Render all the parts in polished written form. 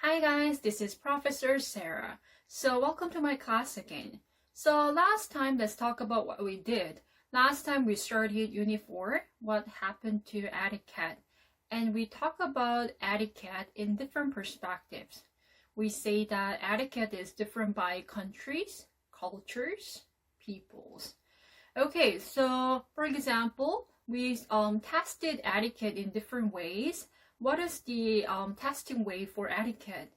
Hi guys, this is Professor Sarah. So welcome to my class again. So last time, let's talk about what we did. Last time we started Unit 4, what happened to etiquette. And we talk about etiquette in different perspectives. We say that etiquette is different by countries, cultures, peoples. Okay, so for example, we tested etiquette in different ways. What is the testing way for etiquette?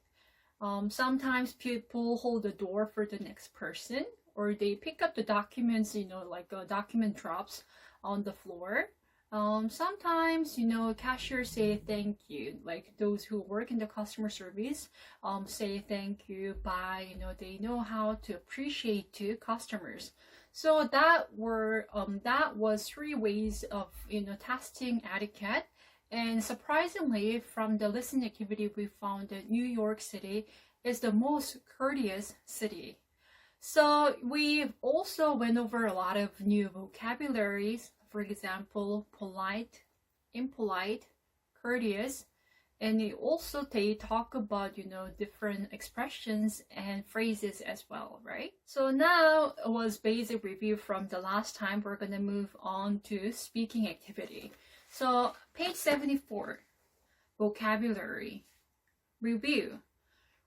Sometimes people hold the door for the next person, or they pick up the documents, like document drops on the floor. Sometimes, cashiers say thank you, like those who work in the customer service say thank you by, they know how to appreciate to customers. So that was 3 ways of, testing etiquette. And surprisingly, from the listening activity, we found that New York City is the most courteous city. So we also went over a lot of new vocabularies, for example, polite, impolite, courteous, and they talk about, different expressions and phrases as well, right? So now it was basic review from the last time. We're going to move on to speaking activity. So page 74, vocabulary, review.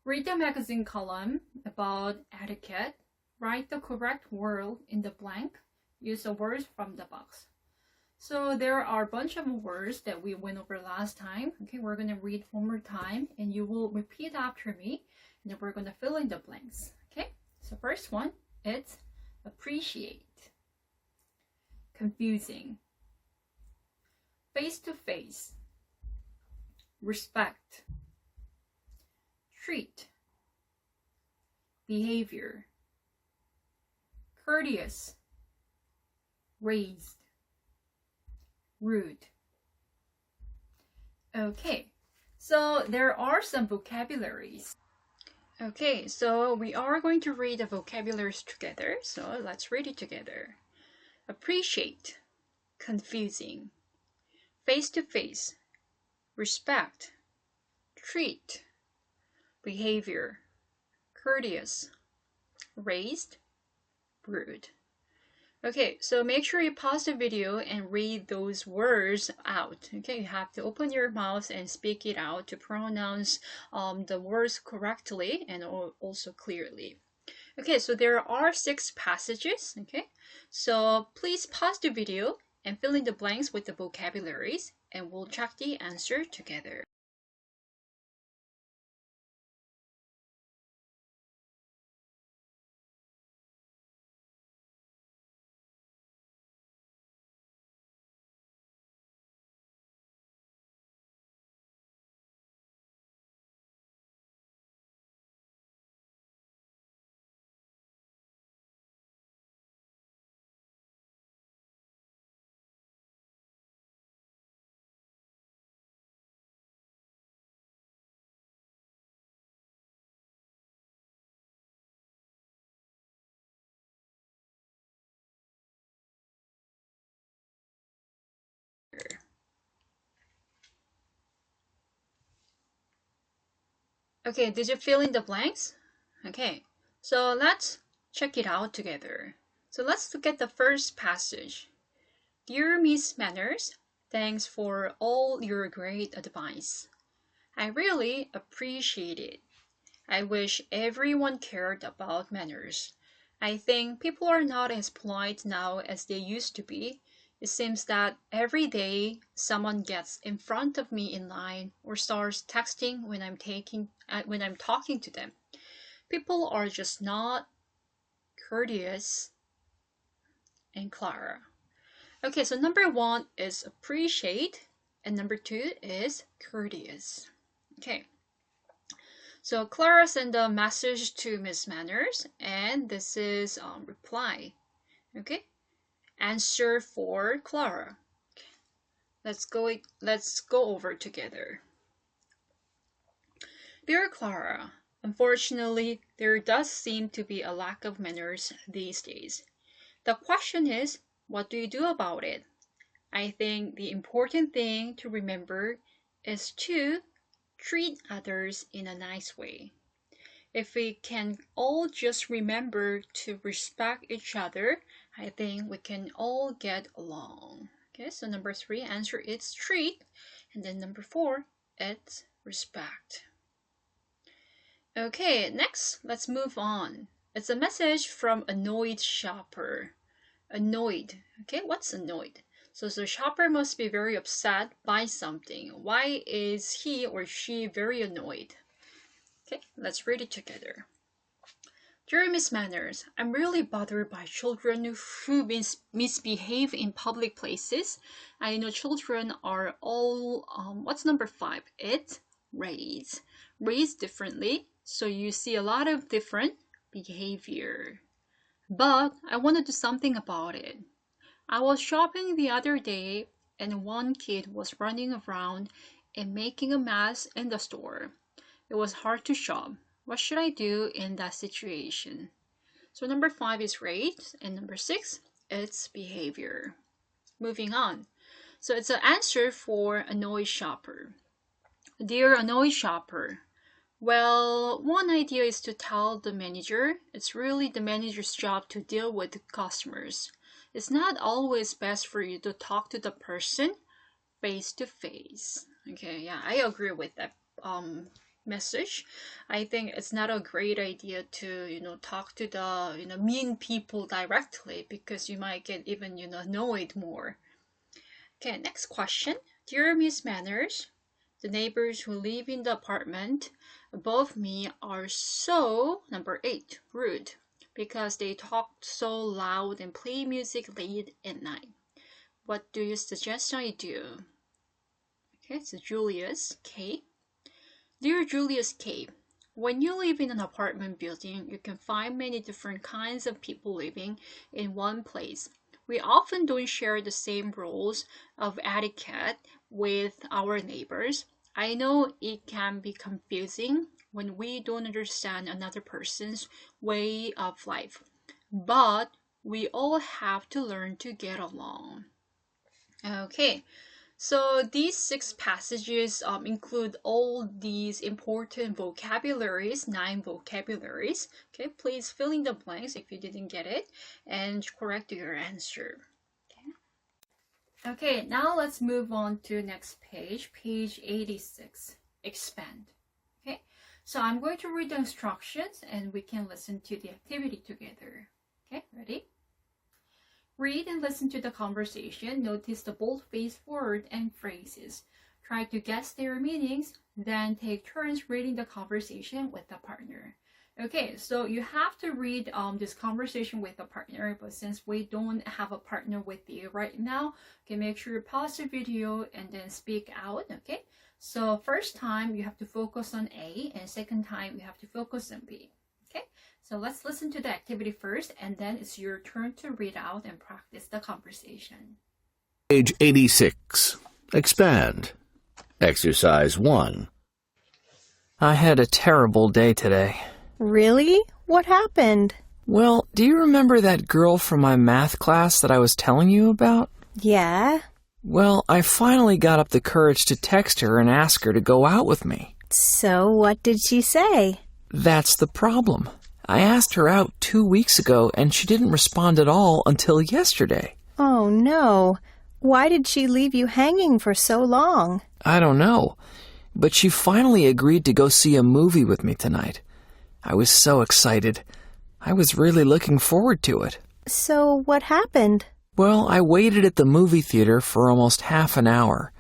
Read the magazine column about etiquette. Write the correct word in the blank. Use the words from the box. So there are a bunch of words that we went over last time. Okay, we're going to read one more time and you will repeat after me. And then we're going to fill in the blanks. Okay, so first one, it's appreciate, confusing, face-to-face, respect, treat, behavior, courteous, raised, rude. Okay, so there are some vocabularies. Okay, so we are going to read the vocabularies together. So let's read it together. Appreciate, confusing, face-to-face, respect, treat, behavior, courteous, raised, rude. Okay, so make sure you pause the video and read those words out. Okay, you have to open your mouth and speak it out to pronounce the words correctly and also clearly. Okay, so there are 6 passages. Okay, so please pause the video and fill in the blanks with the vocabularies, and we'll check the answer together. Okay, did you fill in the blanks? Okay, so let's check it out together. So let's look at the first passage. Dear Miss Manners, thanks for all your great advice. I really appreciate it. I wish everyone cared about manners. I think people are not as polite now as they used to be. It seems that every day someone gets in front of me in line or starts texting when I'm talking to them. People are just not courteous. And Clara. Okay, so number 1 is appreciate and number 2 is courteous. Okay. So Clara sent a message to Miss Manners and this is reply. Okay. Answer for Clara. Let's go over together. Dear Clara, unfortunately, there does seem to be a lack of manners these days. The question is, what do you do about it? I think the important thing to remember is to treat others in a nice way. If we can all just remember to respect each other, I think we can all get along. Okay, so number 3 answer is treat, and then number 4 it's respect. Okay, next let's move on. It's a message from annoyed shopper. Annoyed. Okay, what's annoyed? So the shopper must be very upset by something. Why is he or she very annoyed? Okay, let's read it together. Dear Miss Manners, I'm really bothered by children who misbehave in public places. I know children are all, what's number 5? It's raised differently, so you see a lot of different behavior. But I want to do something about it. I was shopping the other day and one kid was running around and making a mess in the store. It was hard to shop. What should I do in that situation? So number 5 is rate, and number 6 it's behavior. Moving on. So it's an answer for annoyed shopper. Dear annoyed shopper, well, one idea is to tell the manager it's really the manager's job to deal with the customers. It's not always best for you to talk to the person face to face. Okay, yeah, I agree with that message. I think it's not a great idea to talk to the mean people directly, because you might get even annoyed more. Okay, next question. Dear Miss Manners, the neighbors who live in the apartment above me are so, number 8, rude, because they talk so loud and play music late at night. What do you suggest I do? Okay, so Julius K. Dear Julius K., when you live in an apartment building, you can find many different kinds of people living in one place. We often don't share the same rules of etiquette with our neighbors. I know it can be confusing when we don't understand another person's way of life, but we all have to learn to get along. Okay. So these 6 passages include all these important vocabularies, 9 vocabularies. Okay, please fill in the blanks if you didn't get it and correct your answer. Okay, now let's move on to next page, page 86, expand. Okay, so I'm going to read the instructions and we can listen to the activity together. Okay, ready? Read and listen to the conversation. Notice the bold-faced words and phrases. Try to guess their meanings. Then take turns reading the conversation with the partner. Okay, so you have to read this conversation with a partner, but since we don't have a partner with you right now, okay, make sure you pause the video and then speak out. Okay, so first time you have to focus on A, and second time you have to focus on B. Okay, so let's listen to the activity first, and then it's your turn to read out and practice the conversation. Page 86. Expand. Exercise 1. I had a terrible day today. Really? What happened? Well, do you remember that girl from my math class that I was telling you about? Yeah? Well, I finally got up the courage to text her and ask her to go out with me. So what did she say? That's the problem. I asked her out 2 weeks ago and she didn't respond at all until yesterday. Oh no. Why did she leave you hanging for so long? I don't know, but she finally agreed to go see a movie with me tonight. I was so excited. I was really looking forward to it. So what happened? Well, I waited at the movie theater for almost half an hour.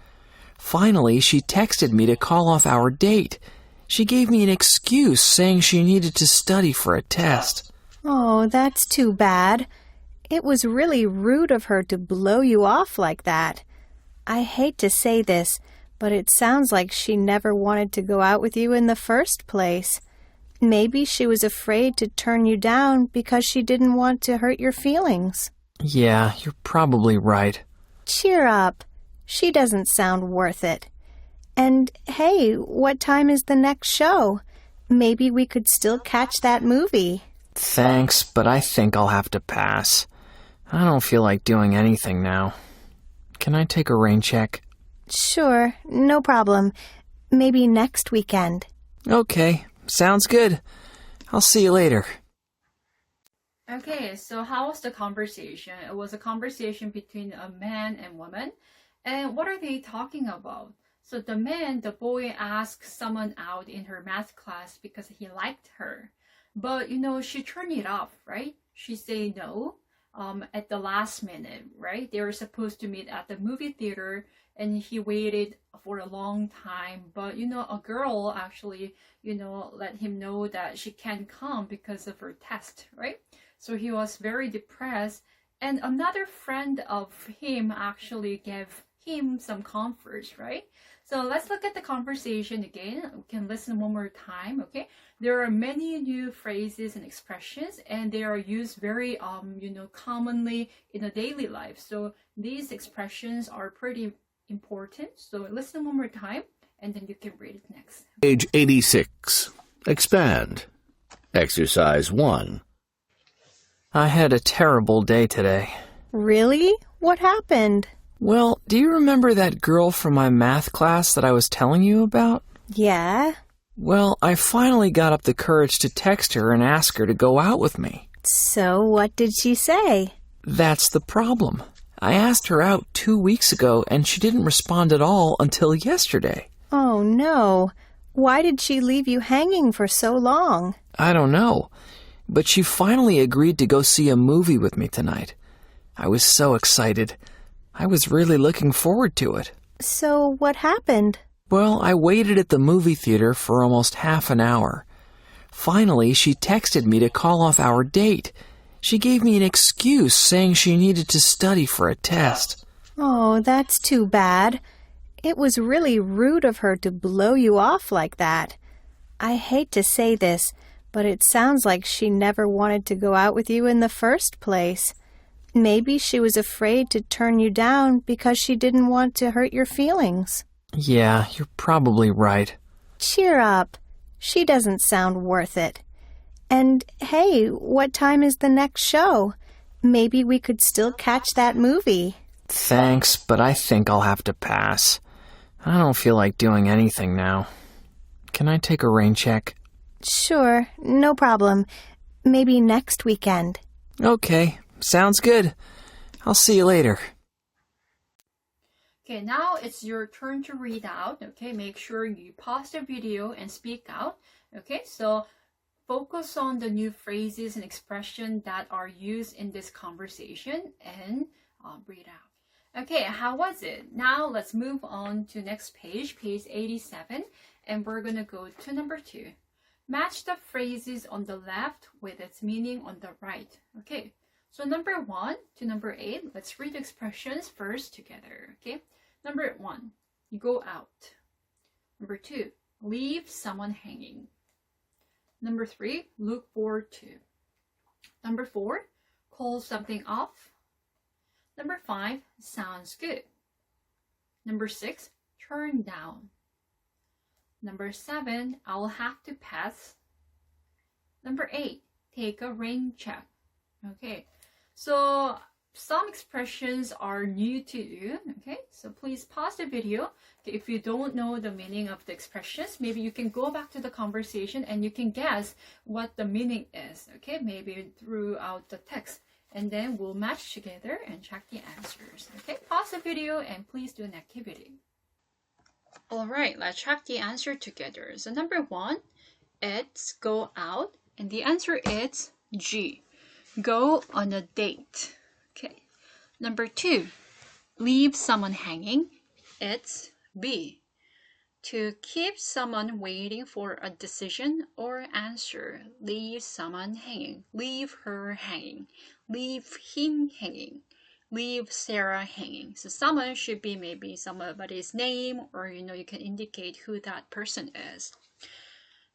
Finally, she texted me to call off our date. She gave me an excuse saying she needed to study for a test. Oh, that's too bad. It was really rude of her to blow you off like that. I hate to say this, but it sounds like she never wanted to go out with you in the first place. Maybe she was afraid to turn you down because she didn't want to hurt your feelings. Yeah, you're probably right. Cheer up. She doesn't sound worth it. And hey, what time is the next show? Maybe we could still catch that movie. Thanks, but I think I'll have to pass. I don't feel like doing anything now. Can I take a rain check? Sure, no problem. Maybe next weekend. Okay, sounds good. I'll see you later. Okay, so how was the conversation? It was a conversation between a man and woman. And what are they talking about? So the boy asked someone out in her math class because he liked her. But, she turned it off, right? She said no at the last minute, right? They were supposed to meet at the movie theater and he waited for a long time. But, a girl actually, let him know that she can't come because of her test, right? So he was very depressed. And another friend of him actually gave him some comforts, right? So let's look at the conversation again. We can listen one more time, okay? There are many new phrases and expressions, and they are used very, commonly in a daily life. So these expressions are pretty important. So listen one more time, and then you can read it next. Page 86. Expand. Exercise 1. I had a terrible day today. Really? What happened? Well, do you remember that girl from my math class that I was telling you about? Yeah? Well, I finally got up the courage to text her and ask her to go out with me. So what did she say? That's the problem. I asked her out 2 weeks ago and she didn't respond at all until yesterday. Oh no. Why did she leave you hanging for so long? I don't know, but she finally agreed to go see a movie with me tonight. I was so excited. I was really looking forward to it. So what happened? Well, I waited at the movie theater for almost half an hour. Finally, she texted me to call off our date. She gave me an excuse saying she needed to study for a test. Oh, that's too bad. It was really rude of her to blow you off like that. I hate to say this, but it sounds like she never wanted to go out with you in the first place. Maybe she was afraid to turn you down because she didn't want to hurt your feelings. Yeah, you're probably right. Cheer up. She doesn't sound worth it. And hey, what time is the next show? Maybe we could still catch that movie. Thanks, but I think I'll have to pass. I don't feel like doing anything now. Can I take a rain check? Sure, no problem. Maybe next weekend. Okay, sounds good. I'll see you later. Okay, now it's your turn to read out. Okay, make sure you pause the video and speak out. Okay, so focus on the new phrases and expressions that are used in this conversation and read out. Okay, how was it? Now let's move on to next page, page 87, and we're gonna go to number 2. Match the phrases on the left with its meaning on the right. Okay, so number 1 to number 8, let's read the expressions first together. Okay, number 1, you go out. Number 2, leave someone hanging. Number 3, look forward to. Number 4, call something off. Number 5, sounds good. Number 6, turn down. Number 7, I'll have to pass. Number 8, take a rain check. Okay, so some expressions are new to you. Okay, so please pause the video. Okay, if you don't know the meaning of the expressions, maybe you can go back to the conversation and you can guess what the meaning is. Okay, maybe throughout the text. And then we'll match together and check the answers. Okay, pause the video and please do an activity. All right, let's check the answer together. So number 1, it's go out, and the answer is G, go on a date. Okay. Number 2, leave someone hanging, it's B, to keep someone waiting for a decision or answer. Leave someone hanging, leave her hanging, leave him hanging, leave Sarah hanging. So someone should be maybe somebody's name, or you can indicate who that person is.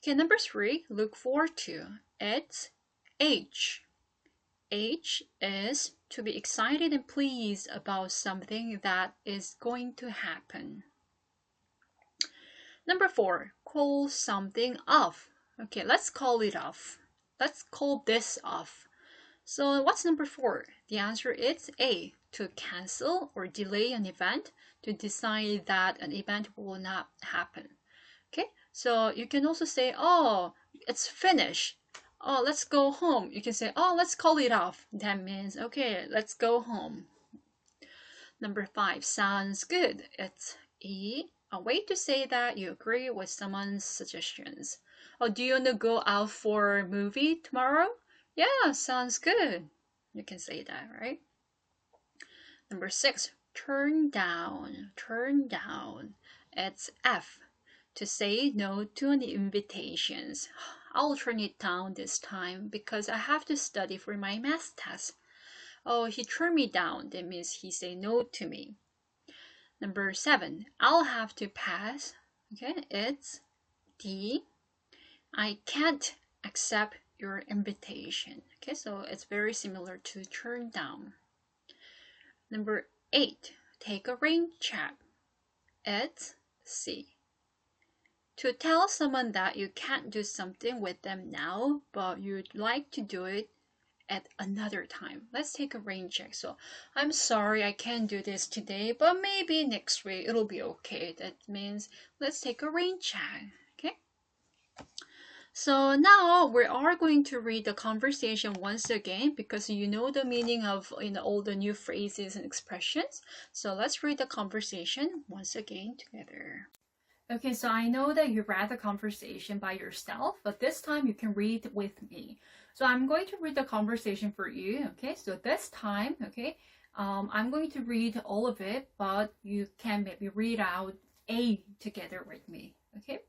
Okay, number 3, look forward to. It's H. H is to be excited and pleased about something that is going to happen. Number 4, call something off. Okay, let's call it off. Let's call this off. So what's number 4? The answer is A, to cancel or delay an event, to decide that an event will not happen. Okay, so you can also say, oh, it's finished. Oh, let's go home. You can say, oh, let's call it off. That means, okay, let's go home. Number 5, sounds good. It's a way to say that you agree with someone's suggestions. Oh, do you want to go out for a movie tomorrow? Yeah, sounds good. You can say that, right? Number 6, turn down. Turn down. It's F, to say no to an invitations. I'll turn it down this time because I have to study for my math test. Oh, he turned me down. That means he say no to me. Number 7, I'll have to pass. Okay, it's D, I can't accept your invitation. Okay, so it's very similar to turn down. Number 8, take a rain check. It's C, to tell someone that you can't do something with them now, but you'd like to do it at another time. Let's take a rain check. So, I'm sorry I can't do this today, but maybe next week it'll be okay. That means let's take a rain check. Okay? So now we are going to read the conversation once again because you know the meaning of all the new phrases and expressions. So let's read the conversation once again together. Okay, so I know that you read the conversation by yourself, but this time you can read with me. So I'm going to read the conversation for you, okay? So this time, okay, I'm going to read all of it, but you can maybe read out A together with me, okay?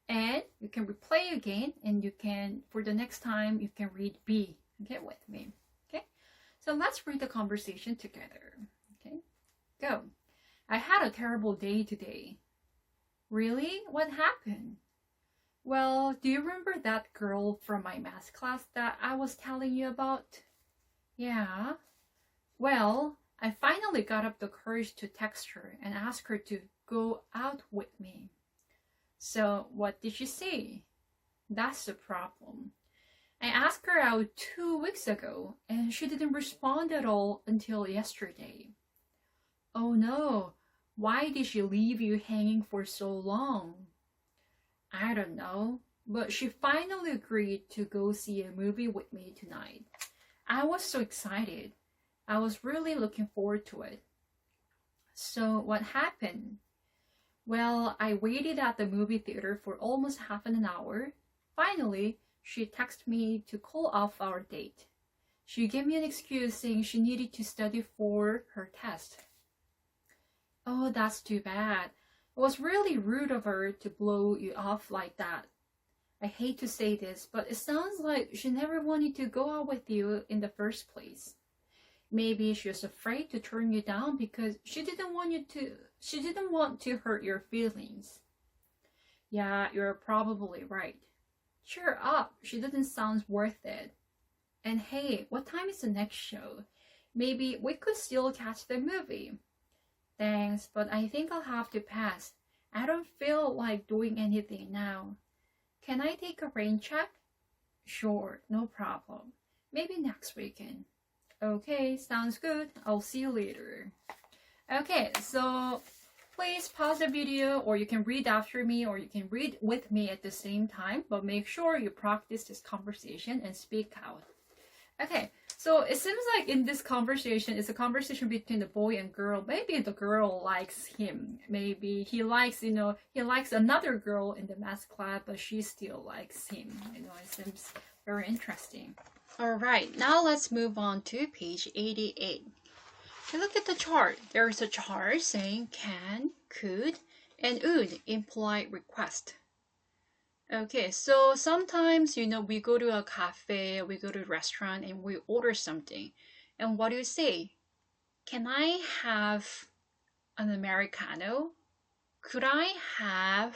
And you can replay again, and you can, for the next time, you can read B, okay, with me, okay? So let's read the conversation together, okay? Go. I had a terrible day today. Really? What happened? Well, do you remember that girl from my math class that I was telling you about? Yeah. Well, I finally got up the courage to text her and ask her to go out with me. So, what did she say? That's the problem. I asked her out 2 weeks ago and she didn't respond at all until yesterday. Oh no. Why did she leave you hanging for so long? I don't know, but she finally agreed to go see a movie with me tonight. I was so excited. I was really looking forward to it. So what happened? Well, I waited at the movie theater for almost half an hour. Finally, she texted me to call off our date. She gave me an excuse saying she needed to study for her test. Oh, that's too bad. It was really rude of her to blow you off like that. I hate to say this, but it sounds like she never wanted to go out with you in the first place. Maybe she was afraid to turn you down because she didn't want to hurt your feelings. Yeah, you're probably right. Cheer up, she doesn't sound worth it. And hey, what time is the next show? Maybe we could still catch the movie. Thanks, but I think I'll have to pass. I don't feel like doing anything now. Can I take a rain check? Sure, no problem. Maybe next weekend. Okay, sounds good. I'll see you later. Okay, so please pause the video, or you can read after me, or you can read with me at the same time, but make sure you practice this conversation and speak out. Okay, so it seems like in this conversation, it's a conversation between the boy and girl. Maybe the girl likes him. Maybe he likes another girl in the math class, but she still likes him. It seems very interesting. All right, now let's move on to page 88. Okay, look at the chart. There's a chart saying can, could, and would in polite request. Okay, so sometimes, we go to a cafe, we go to a restaurant, and we order something. And what do you say? Can I have an Americano? Could I have?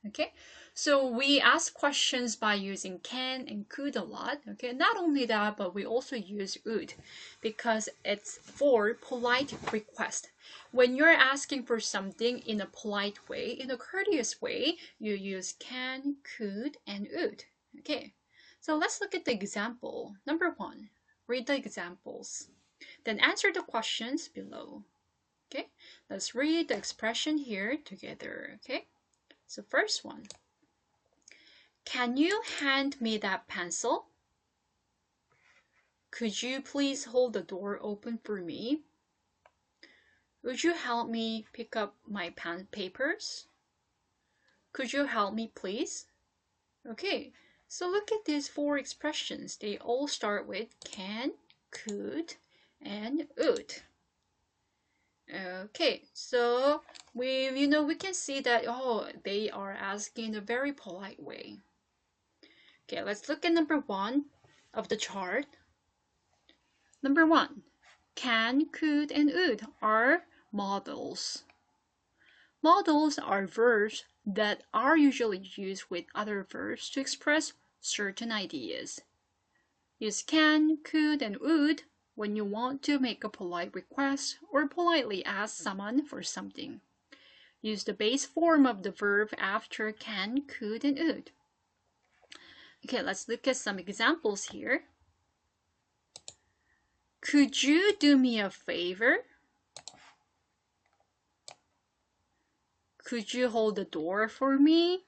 Okay, so we ask questions by using can and could a lot. Okay, not only that, but we also use would because it's for polite request. When you're asking for something in a polite way, in a courteous way, you use can, could, and would. Okay, so let's look at the example. Number 1, read the examples. Then answer the questions below. Okay, let's read the expression here together. Okay, so first one. Can you hand me that pencil? Could you please hold the door open for me? Would you help me pick up my pen papers? Could you help me, please? Okay, so look at these four expressions. They all start with can, could, and would. Okay, so we can see that they are asking in a very polite way. Okay, let's look at number 1 of the chart. Number 1, can, could, and would are modals. Modals are verbs that are usually used with other verbs to express certain ideas. Use can, could, and would when you want to make a polite request or politely ask someone for something. Use the base form of the verb after can, could, and would. Okay, let's look at some examples here. Could you do me a favor? Could you hold the door for me?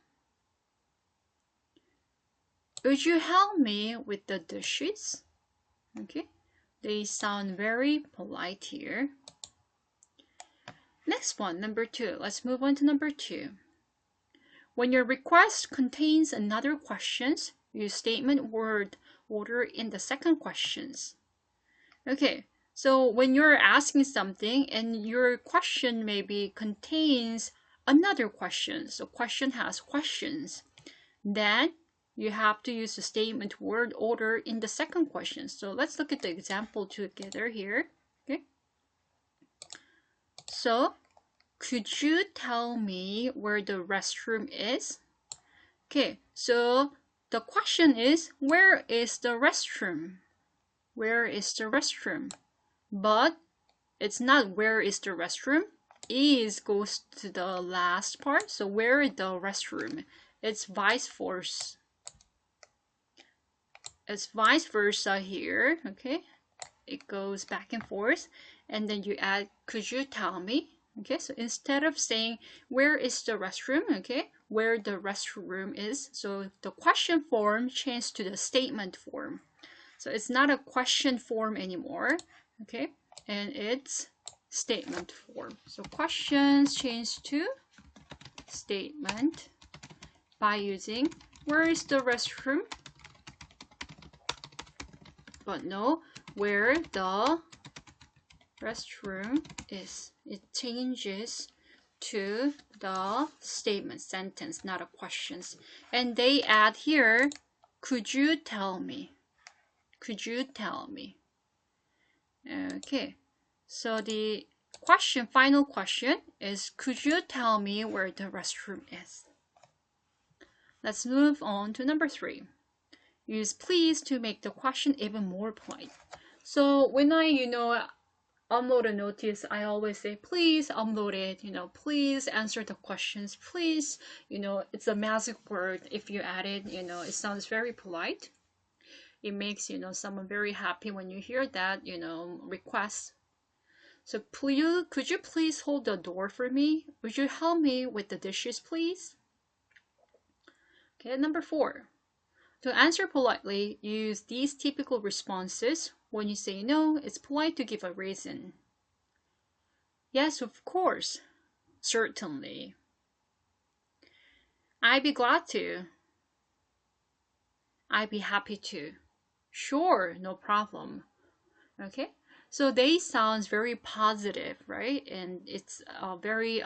Would you help me with the dishes? Okay, they sound very polite here. Next one, number 2. Let's move on to number 2. When your request contains another question, use statement word order in the second questions. Okay, so when you're asking something and your question maybe contains another question, so question has questions, then you have to use the statement word order in the second question. So let's look at the example together here. Okay. So, could you tell me where the restroom is? Okay, so the question is, where is the restroom? Where is the restroom? But it's not where is the restroom. Is goes to the last part. So where is the restroom? It's vice versa. It's vice versa here. Okay, it goes back and forth, and then you add could you tell me? Okay, so instead of saying where is the restroom, okay, where the restroom is, so the question form changed to the statement form. So it's not a question form anymore, okay, and it's statement form. So questions change to statement by using where is the restroom, but no, where the restroom is. It changes to the statement sentence, not a questions. And they add here, could you tell me? Could you tell me? Okay, so the question, final question is, could you tell me where the restroom is? Let's move on to number 3. Use please to make the question even more polite. So when I, upload a notice, I always say, please upload it, please answer the questions, please, it's a magic word. If you add it, it sounds very polite. It makes, someone very happy when you hear that, request. So please, could you please hold the door for me? Would you help me with the dishes, please? Okay, number 4. To answer politely, use these typical responses. When you say no, it's polite to give a reason. Yes, of course. Certainly. I'd be glad to. I'd be happy to. Sure, no problem. Okay, so they sound very positive, right? And it's very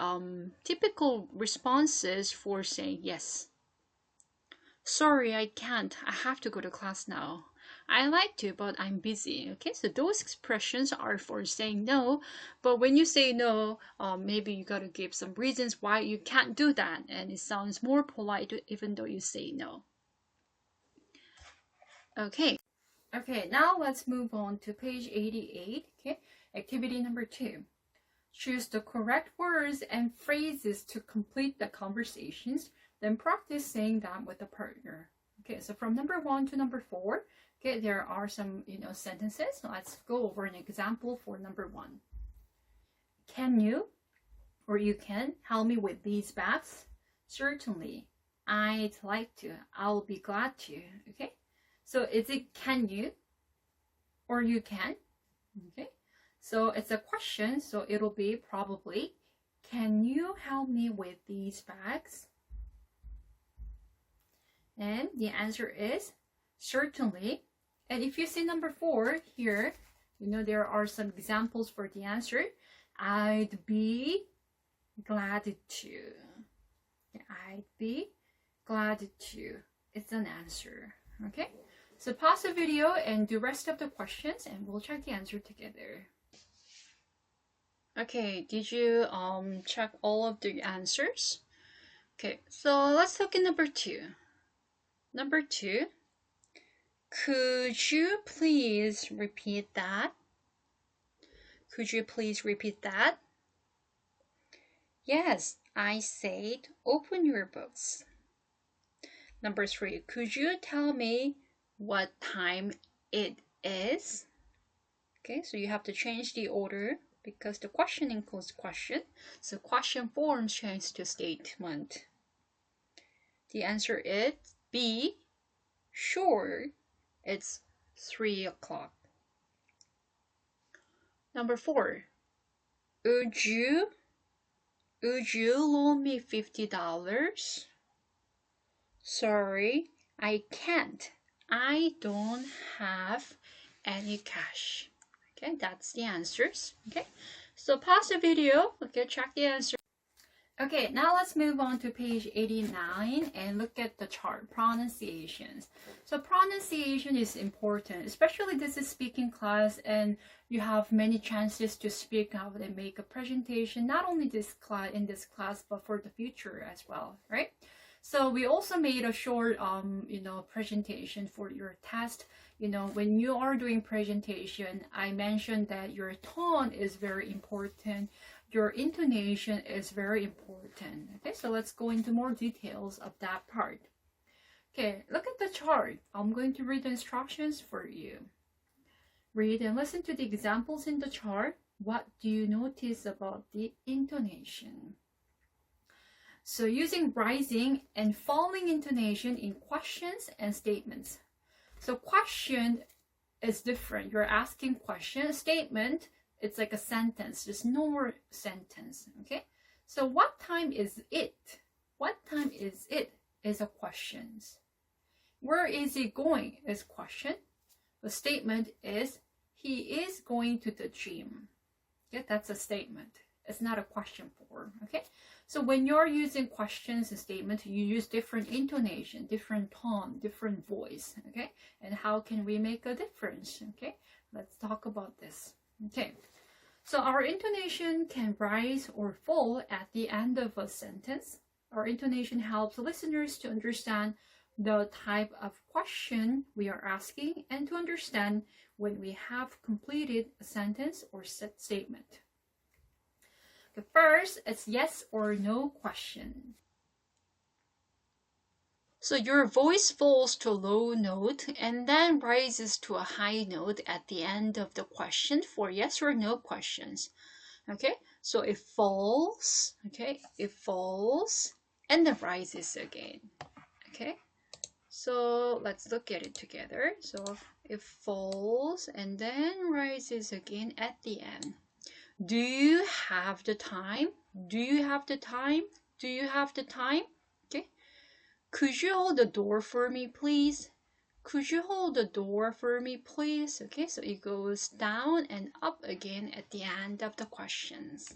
typical responses for saying yes. Sorry, I can't. I have to go to class now. I like to, but I'm busy. Okay, so those expressions are for saying no. But when you say no, maybe you got to give some reasons why you can't do that. And it sounds more polite even though you say no. Okay. Okay, now let's move on to page 88. Okay, activity number 2. Choose the correct words and phrases to complete the conversations. Then practice saying them with a partner. Okay, so from number 1 to number 4, Okay, there are some, sentences. Let's go over an example for number 1. Can you or you can help me with these bags? Certainly. I'd like to. I'll be glad to. Okay, so is it can you or you can? Okay, so it's a question, so it'll be probably, can you help me with these bags? And the answer is certainly. And if you see number 4 here, there are some examples for the answer. I'd be glad to. I'd be glad to. It's an answer. Okay, so pause the video and do rest of the questions and we'll check the answer together. Okay, did you check all of the answers? Okay, so let's look at number 2. Number 2, could you please repeat that? Could you please repeat that? Yes, I said open your books. Number 3, could you tell me what time it is? Okay, so you have to change the order because the question includes question. So question forms change to statement. The answer is B. Sure, it's 3 o'clock. Number 4, would you loan me $50? Sorry, I can't. I don't have any cash. Okay, that's the answers. Okay, so pause the video. Okay, check the answer. Okay, now let's move on to page 89 and look at the chart, pronunciations. So pronunciation is important, especially this is speaking class and you have many chances to speak out and make a presentation, not only in this class, but for the future as well, right? So we also made a short, presentation for your test. When you are doing presentation, I mentioned that your tone is very important. Your intonation is very important. Okay, so let's go into more details of that part. Okay, look at the chart. I'm going to read the instructions for you. Read and listen to the examples in the chart. What do you notice about the intonation? So using rising and falling intonation in questions and statements. So question is different. You're asking question. Statement, it's like a sentence. There's no more sentence. Okay. So what time is it? What time is it is a question. Where is he going is question. The statement is he is going to the gym. Okay, that's a statement. It's not a question form. Okay. So when you're using questions and statements, you use different intonation, different tone, different voice. Okay. And how can we make a difference? Okay. Let's talk about this. Okay. So our intonation can rise or fall at the end of a sentence. Our intonation helps listeners to understand the type of question we are asking and to understand when we have completed a sentence or statement. Okay, first, it's yes or no question. So your voice falls to a low note and then rises to a high note at the end of the question for yes or no questions. Okay, so it falls, okay, it falls and then rises again. Okay, so let's look at it together. So it falls and then rises again at the end. Do you have the time? Do you have the time? Do you have the time? Okay. Could you hold the door for me, please? Could you hold the door for me, please? Okay, so it goes down and up again at the end of the questions.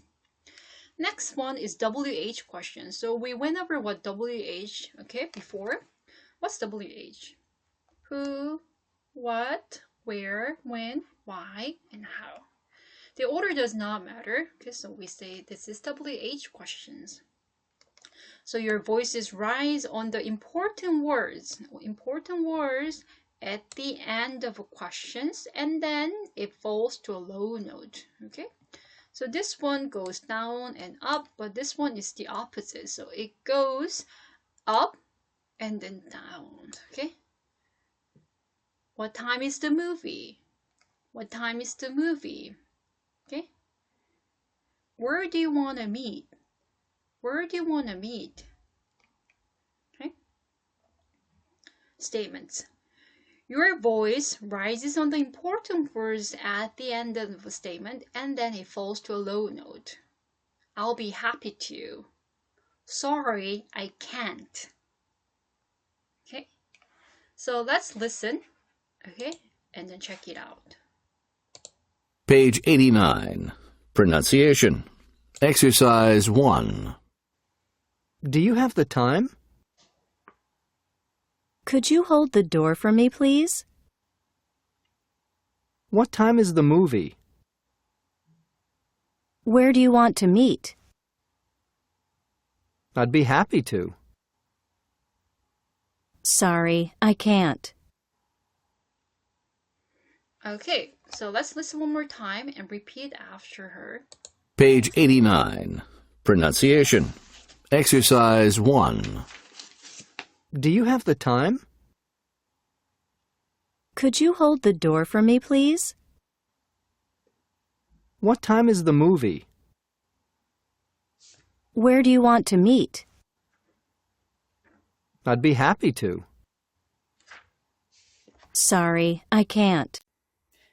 Next one is WH question. So we went over what WH, okay, before. What's WH? Who, what, where, when, why, and how. The order does not matter. Okay, so we say this is WH questions. So your voices rise on the important words at the end of questions, and then it falls to a low note. Okay, so this one goes down and up, but this one is the opposite. So it goes up and then down. Okay, What time is the movie? What time is the movie? Okay. Where do you want to meet? Where do you want to meet? Okay. Statements. Your voice rises on the important words at the end of the statement and then it falls to a low note. I'll be happy to. Sorry, I can't. Okay. So let's listen. Okay. And then check it out. Page 89. Pronunciation. Exercise 1. Do you have the time? Could you hold the door for me, please? What time is the movie? Where do you want to meet? I'd be happy to. Sorry, I can't. Okay, so let's listen one more time and repeat after her. Page 89. Pronunciation. Exercise 1. Do you have the time? Could you hold the door for me, please? What time is the movie? Where do you want to meet? I'd be happy to. Sorry, I can't.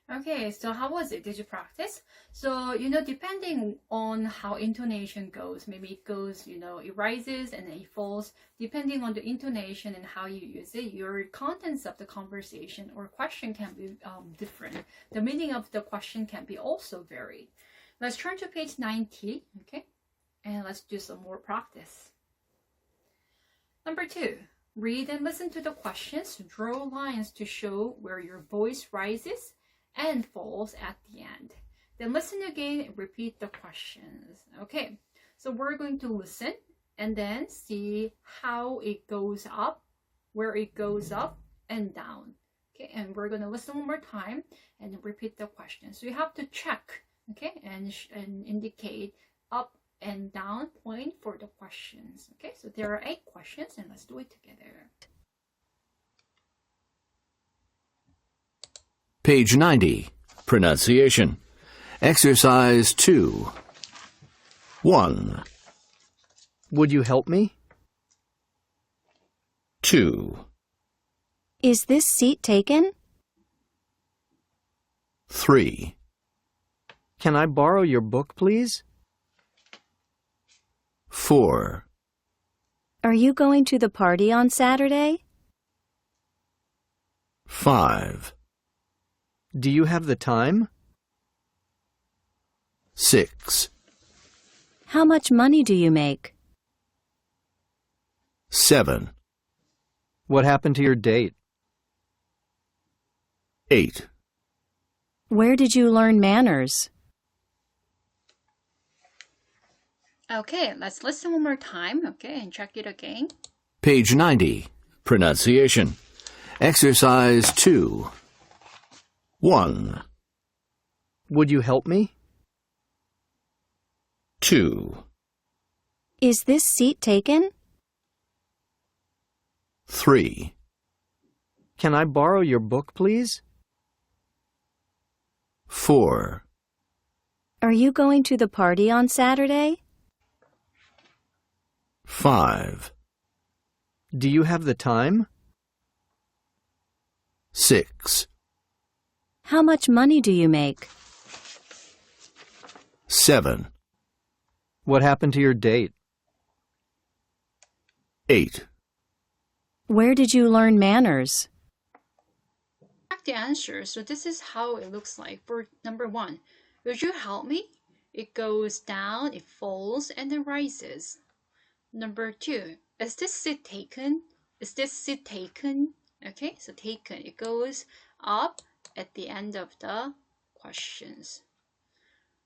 Okay, so how was it? Did you practice? So, depending on how intonation goes, maybe it goes, it rises and then it falls. Depending on the intonation and how you use it, your contents of the conversation or question can be different. The meaning of the question can be also varied. Let's turn to page 90, okay? And let's do some more practice. Number 2, read and listen to the questions. Draw lines to show where your voice rises and falls at the end. Then listen again and repeat the questions. Okay, so we're going to listen and then see how it goes up, where it goes up and down. Okay, and we're going to listen one more time and then repeat the question. So you have to check, okay, and indicate up and down point for the questions. Okay, so there are 8 questions and let's do it together. Page 90. Pronunciation. Exercise 2. 1. Would you help me? 2. Is this seat taken? 3. Can I borrow your book, please? 4. Are you going to the party on Saturday? 5. Do you have the time? 6. How much money do you make? 7. What happened to your date? 8. Where did you learn manners? Okay, let's listen one more time, okay, and check it again. Page 90. Pronunciation. Exercise 2. 1. Would you help me? 2. Is this seat taken? 3. Can I borrow your book, please? 4. Are you going to the party on Saturday? 5. Do you have the time? 6. How much money do you make? 7. What happened to your date? 8. Where did you learn manners? Check the answer. So this is how it looks like. For number 1, would you help me? It goes down, it falls, and then rises. Number 2, is this seat taken? Is this seat taken? Okay, so taken. It goes up at the end of the questions.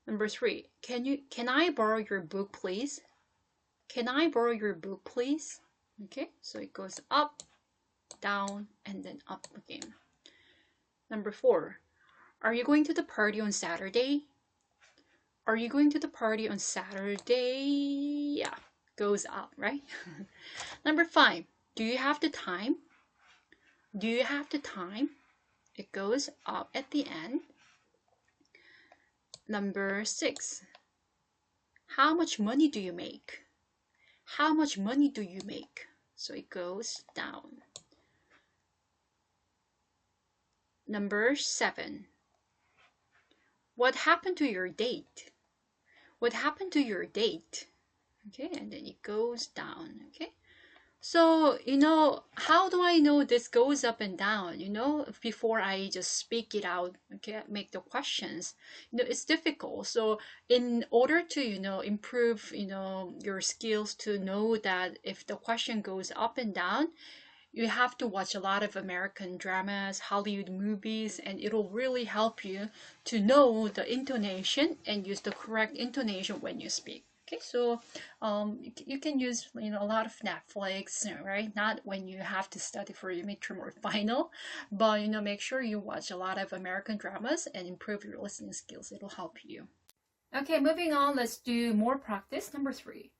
Number 3, can I borrow your book, please? Can I borrow your book, please? Okay, so it goes up, down, and then up again. Number 4, are you going to the party on Saturday? Are you going to the party on Saturday? Yeah, goes up, right? Number 5, do you have the time? Do you have the time? It goes up at the end. Number 6. How much money do you make? How much money do you make? So it goes down. Number 7. What happened to your date? What happened to your date? Okay, and then it goes down. Okay, so how do I know this goes up and down? Before I just speak it out, okay, make the questions. It's difficult. So in order to improve your skills to know that if the question goes up and down, you have to watch a lot of American dramas, Hollywood movies, and it'll really help you to know the intonation and use the correct intonation when you speak. Okay, so you can use a lot of Netflix, right? Not when you have to study for your midterm or final, but make sure you watch a lot of American dramas and improve your listening skills. It'll help you. Okay, moving on, let's do more practice. Number 3.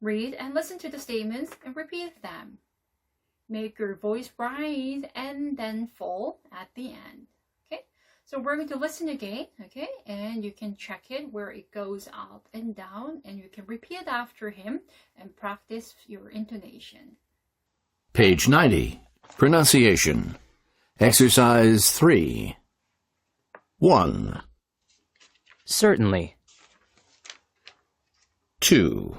Read and listen to the statements and repeat them. Make your voice rise and then fall at the end. Okay, so we're going to listen again, okay, and you can check it where it goes up and down, and you can repeat after him and practice your intonation. Page 90. Pronunciation. Exercise 3. 1, Certainly. 2,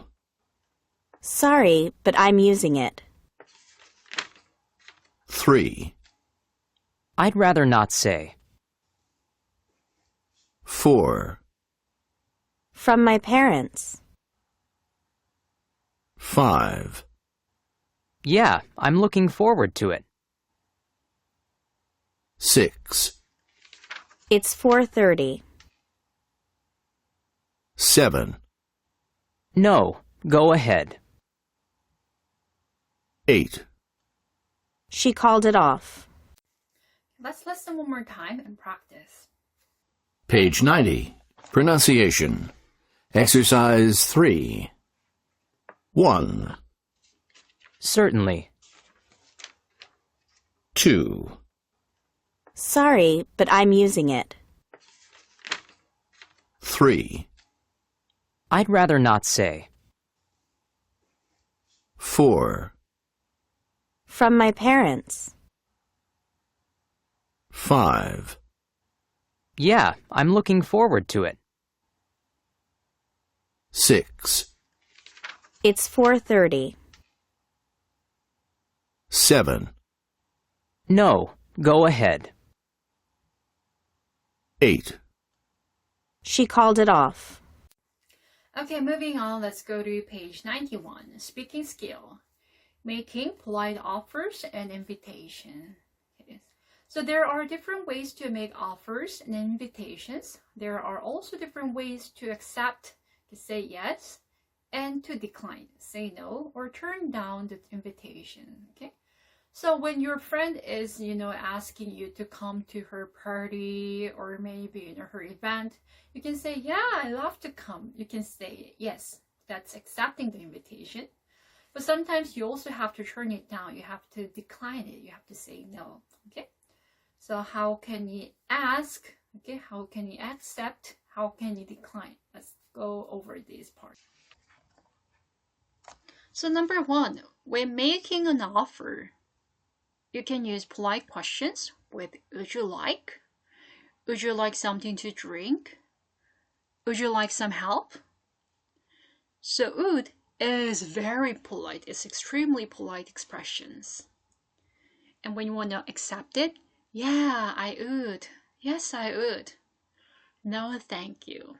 Sorry, but I'm using it. 3, I'd rather not say. 4, From my parents. 5, Yeah, I'm looking forward to it. 6, It's 4:30. 7, No, go ahead. 8. She called it off. Let's listen one more time and practice. Page 90. Pronunciation. Exercise 3. 1, Certainly. 2, Sorry, but I'm using it. 3, I'd rather not say. 4, From my parents. 5, Yeah, I'm looking forward to it. 6, It's 4:30. 7, No, go ahead. 8. She called it off. Okay, moving on, let's go to page 91. Speaking skill. Making polite offers and invitation. Okay. So there are different ways to make offers and invitations. There are also different ways to accept, to say yes, and to decline, say no, or turn down the invitation. Okay. So when your friend is, asking you to come to her party or maybe her event, you can say, yeah, I love to come. You can say yes. That's accepting the invitation. But sometimes you also have to turn it down. You have to decline it. You have to say no. Okay. So how can you ask? Okay. How can you accept? How can you decline? Let's go over this part. So number 1, when making an offer, you can use polite questions with would you like? Would you like something to drink? Would you like some help? So would is very polite. It's extremely polite expressions. And when you want to accept it, yeah, I would. Yes, I would. No, thank you.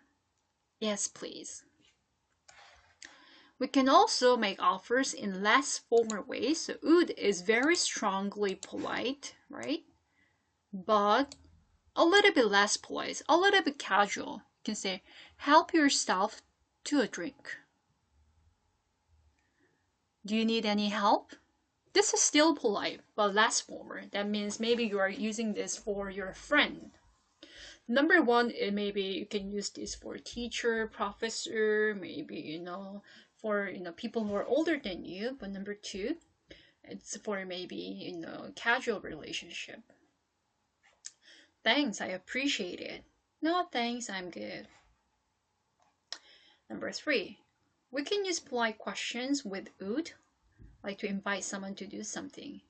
Yes, please. We can also make offers in less formal ways. So would is very strongly polite, right? But a little bit less polite, a little bit casual. You can say, help yourself to a drink. Do you need any help? This is still polite, but less formal. That means maybe you are using this for your friend. Number 1, maybe you can use this for teacher, professor, maybe, for, people who are older than you. But number 2, it's for maybe, casual relationship. Thanks, I appreciate it. No, thanks, I'm good. Number 3. We can use polite questions with would, like to invite someone to do something.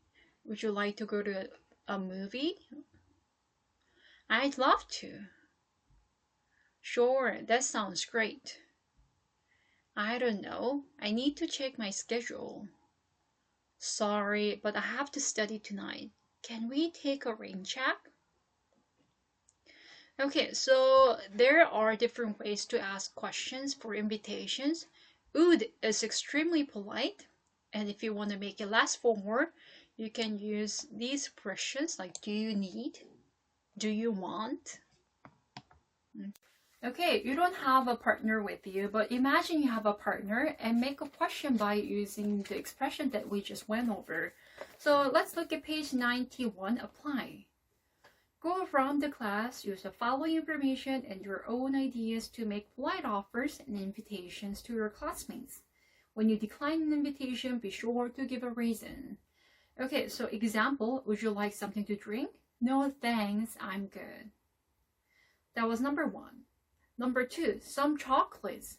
Would you like to go to a movie? I'd love to. Sure, that sounds great. I don't know. I need to check my schedule. Sorry, but I have to study tonight. Can we take a rain check? Okay, so there are different ways to ask questions for invitations. Would is extremely polite, and if you want to make it less formal, you can use these expressions like do you need, do you want. Okay, you don't have a partner with you, but imagine you have a partner and make a question by using the expression that we just went over. So let's look at page 91, apply. Go around the class, use the following information and your own ideas to make polite offers and invitations to your classmates. When you decline an invitation, be sure to give a reason. Okay, so example, would you like something to drink? No thanks, I'm good. That was number 1. Number 2, some chocolates.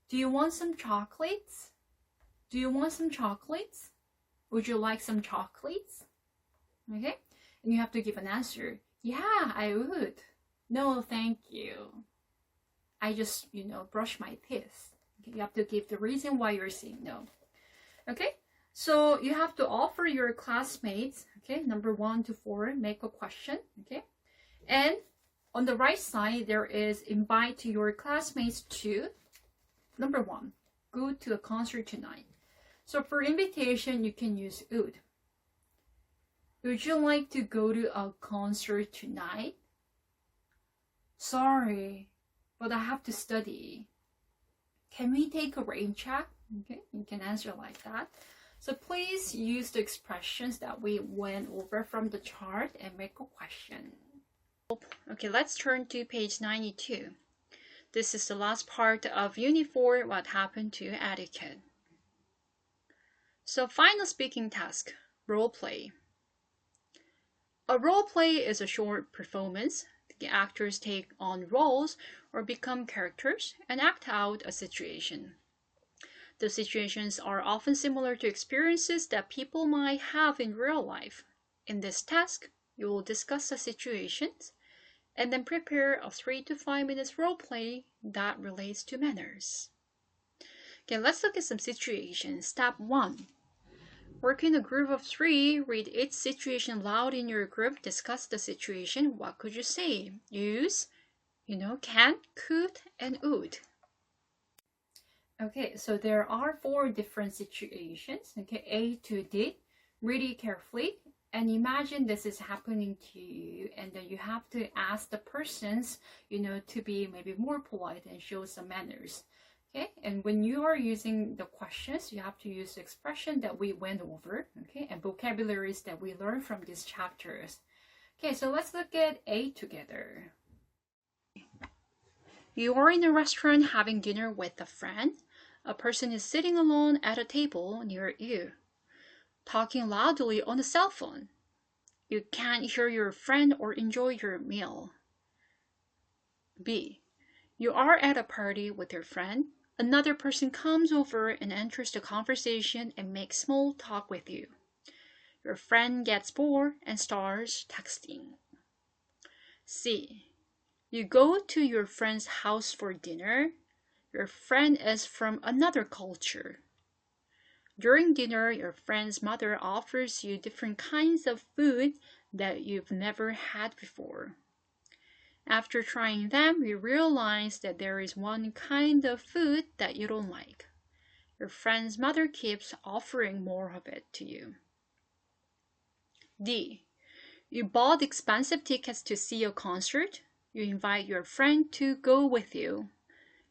Do you want some chocolates? Do you want some chocolates? Would you like some chocolates? Okay, and you have to give an answer. Yeah, I would. No, thank you. I just, brush my teeth. Okay, you have to give the reason why you're saying no. Okay, so you have to offer your classmates, okay, number 1 to 4, make a question, okay, and on the right side, there is invite to your classmates to, number 1, go to a concert tonight. So for invitation, you can use would. Would you like to go to a concert tonight? Sorry, but I have to study. Can we take a rain check? Okay, you can answer like that. So please use the expressions that we went over from the chart and make a question. Okay, let's turn to page 92. This is the last part of Unit 4, what happened to etiquette. So final speaking task, role play. A role play is a short performance. The actors take on roles or become characters and act out a situation. The situations are often similar to experiences that people might have in real life. In this task, you will discuss the situations and then prepare a 3 to 5 minutes role play that relates to manners. Okay, let's look at some situations. Step 1. Work in a group of 3. Read each situation loud in your group. Discuss the situation. What could you say? Use, can, could, and would. Okay, so there are 4 different situations. Okay, A to D. Read it carefully. And imagine this is happening to you, and then you have to ask the persons, to be maybe more polite and show some manners. Okay, and when you are using the questions, you have to use the expression that we went over, okay, and vocabularies that we learned from these chapters. Okay, so let's look at A together. You are in a restaurant having dinner with a friend. A person is sitting alone at a table near you, talking loudly on a cell phone. You can't hear your friend or enjoy your meal. B. You are at a party with your friend. Another person comes over and enters the conversation and makes small talk with you. Your friend gets bored and starts texting. C. You go to your friend's house for dinner. Your friend is from another culture. During dinner, your friend's mother offers you different kinds of food that you've never had before. After trying them, you realize that there is one kind of food that you don't like. Your friend's mother keeps offering more of it to you. D. You bought expensive tickets to see a concert. You invite your friend to go with you.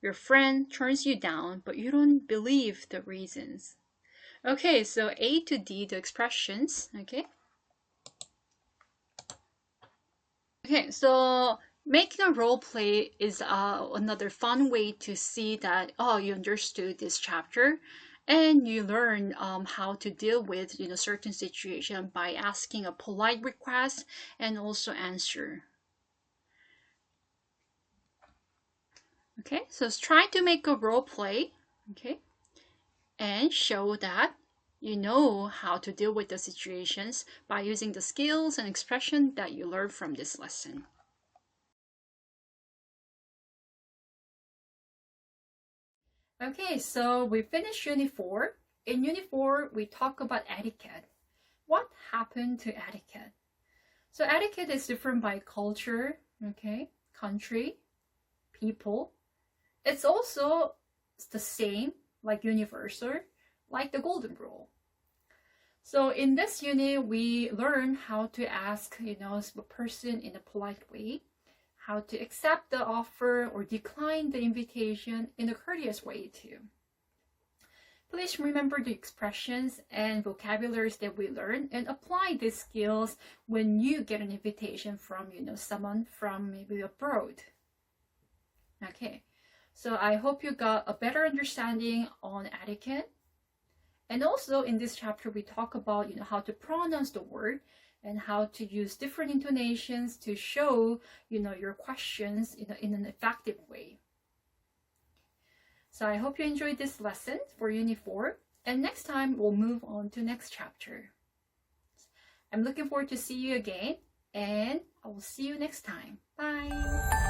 Your friend turns you down, but you don't believe the reasons. Okay, so A to D, the expressions, okay? Okay, so making a role play is another fun way to see that, you understood this chapter. And you learn how to deal with certain situation by asking a polite request and also answer. Okay, so try to make a role play, okay, and show that you know how to deal with the situations by using the skills and expression that you learned from this lesson. Okay, so we finished Unit 4. In Unit 4, we talk about etiquette. What happened to etiquette? So etiquette is different by culture, okay, country, people. It's also the same, like universal, like the golden rule. So in this unit, we learn how to ask, a person in a polite way, how to accept the offer or decline the invitation in a courteous way too. Please remember the expressions and vocabularies that we learn and apply these skills when you get an invitation from, someone from maybe abroad. Okay, so I hope you got a better understanding on etiquette. And also in this chapter, we talk about, how to pronounce the word and how to use different intonations to show, your questions in an effective way. So I hope you enjoyed this lesson for Unit 4. And next time, we'll move on to next chapter. I'm looking forward to see you again, and I will see you next time. Bye!